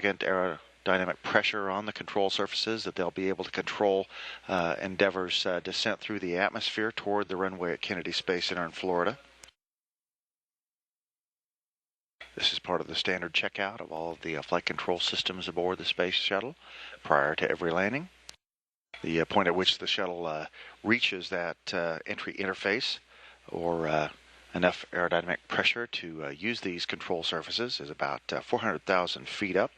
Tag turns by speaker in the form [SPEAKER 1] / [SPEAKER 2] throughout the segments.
[SPEAKER 1] aerodynamic pressure on the control surfaces that they'll be able to control Endeavour's descent through the atmosphere toward the runway at Kennedy Space Center in Florida. This is part of the standard checkout of all of the flight control systems aboard the space shuttle prior to every landing. The point at which the shuttle reaches that entry interface or enough aerodynamic pressure to use these control surfaces is about 400,000 feet up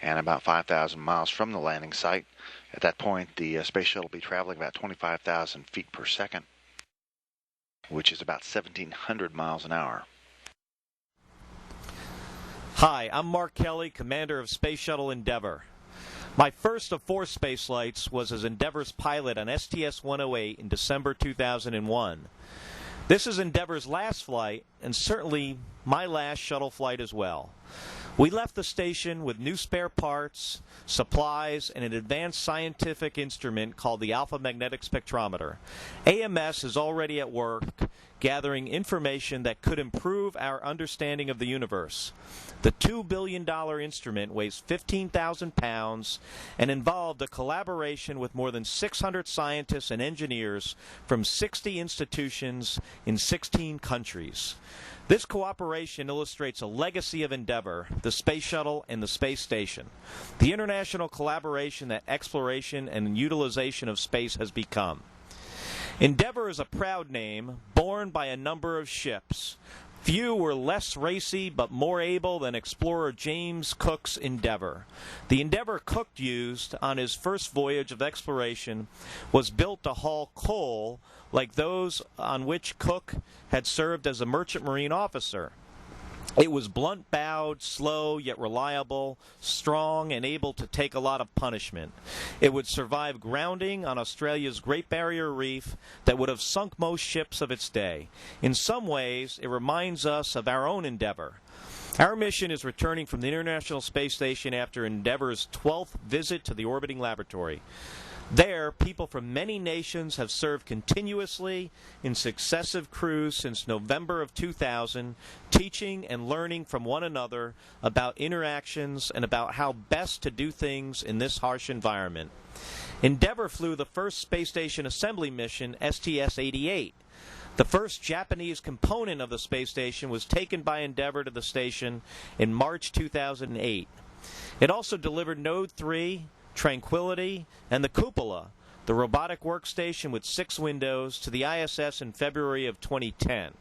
[SPEAKER 1] and about 5,000 miles from the landing site. At that point, the space shuttle will be traveling about 25,000 feet per second, which is about 1,700 miles an hour.
[SPEAKER 2] Hi, I'm Mark Kelly, commander of Space Shuttle Endeavour. My first of 4 space flights was as Endeavour's pilot on STS-134 in December 2001. This is Endeavour's last flight, and certainly my last shuttle flight as well. We left the station with new spare parts, supplies, and an advanced scientific instrument called the Alpha Magnetic Spectrometer. AMS is already at work gathering information that could improve our understanding of the universe. The $2 billion instrument weighs 15,000 pounds and involved a collaboration with more than 600 scientists and engineers from 60 institutions in 16 countries. This cooperation illustrates a legacy of Endeavour, the space shuttle, and the space station. The international collaboration that exploration and utilization of space has become. Endeavour is a proud name, born by a number of ships. Few were less racy but more able than explorer James Cook's Endeavour. The Endeavour Cook used on his first voyage of exploration was built to haul coal like those on which Cook had served as a merchant marine officer. It was blunt-bowed, slow, yet reliable, strong, and able to take a lot of punishment. It would survive grounding on Australia's Great Barrier Reef that would have sunk most ships of its day. In some ways, it reminds us of our own Endeavour. Our mission is returning from the International Space Station after Endeavour's 12th visit to the orbiting laboratory. There, people from many nations have served continuously in successive crews since November of 2000, teaching and learning from one another about interactions and about how best to do things in this harsh environment. Endeavour flew the first space station assembly mission, STS-88. The first Japanese component of the space station was taken by Endeavour to the station in March 2008. It also delivered Node 3, Tranquility, and the Cupola, the robotic workstation with 6 windows, to the ISS in February of 2010.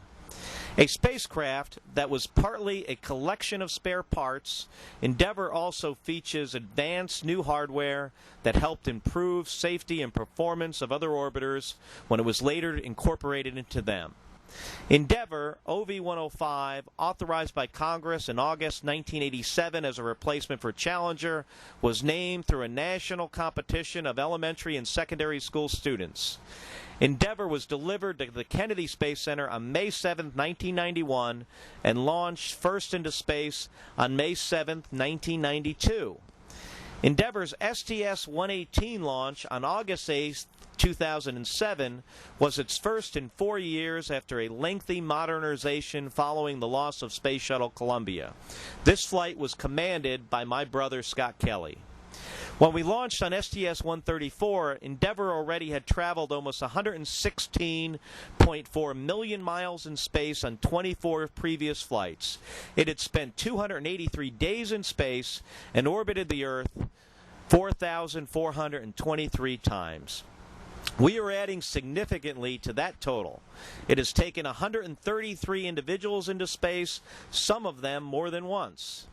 [SPEAKER 2] A spacecraft that was partly a collection of spare parts, Endeavour also features advanced new hardware that helped improve safety and performance of other orbiters when it was later incorporated into them. Endeavour OV-105, authorized by Congress in August 1987 as a replacement for Challenger, was named through a national competition of elementary and secondary school students. Endeavour was delivered to the Kennedy Space Center on May 7, 1991, and launched first into space on May 7, 1992. Endeavour's STS-118 launch on August 8, 2007 was its first in 4 years after a lengthy modernization following the loss of Space Shuttle Columbia. This flight was commanded by my brother Scott Kelly. When we launched on STS-134, Endeavour already had traveled almost 116.4 million miles in space on 24 previous flights. It had spent 283 days in space and orbited the Earth 4,423 times. We are adding significantly to that total. It has taken 133 individuals into space, some of them more than once.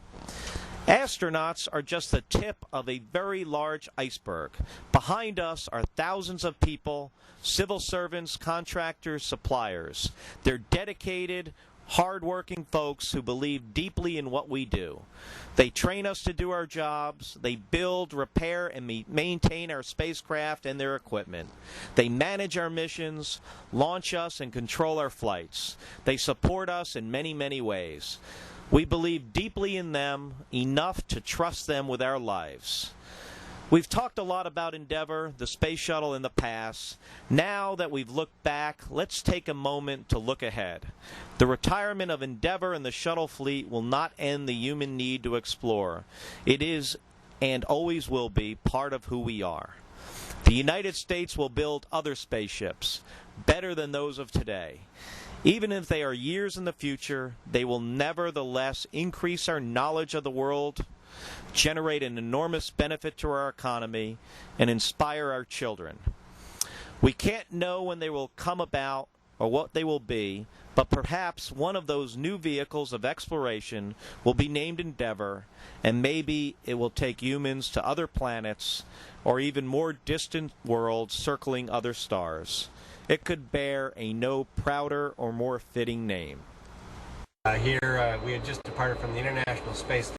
[SPEAKER 2] Astronauts are just the tip of a very large iceberg. Behind us are thousands of people, civil servants, contractors, suppliers. They're dedicated, hard-working folks who believe deeply in what we do. They train us to do our jobs. They build, repair, and maintain our spacecraft and their equipment. They manage our missions, launch us, and control our flights. They support us in many, many ways. We believe deeply in them, enough to trust them with our lives. We've talked a lot about Endeavour, the space shuttle, in the past. Now that we've looked back, let's take a moment to look ahead. The retirement of Endeavour and the shuttle fleet will not end the human need to explore. It is, and always will be, part of who we are. The United States will build other spaceships, better than those of today. Even if they are years in the future, they will nevertheless increase our knowledge of the world, generate an enormous benefit to our economy, and inspire our children. We can't know when they will come about or what they will be, but perhaps one of those new vehicles of exploration will be named Endeavour, and maybe it will take humans to other planets or even more distant worlds circling other stars. It could bear a no prouder or more fitting name.
[SPEAKER 3] Here we had just departed from the International Space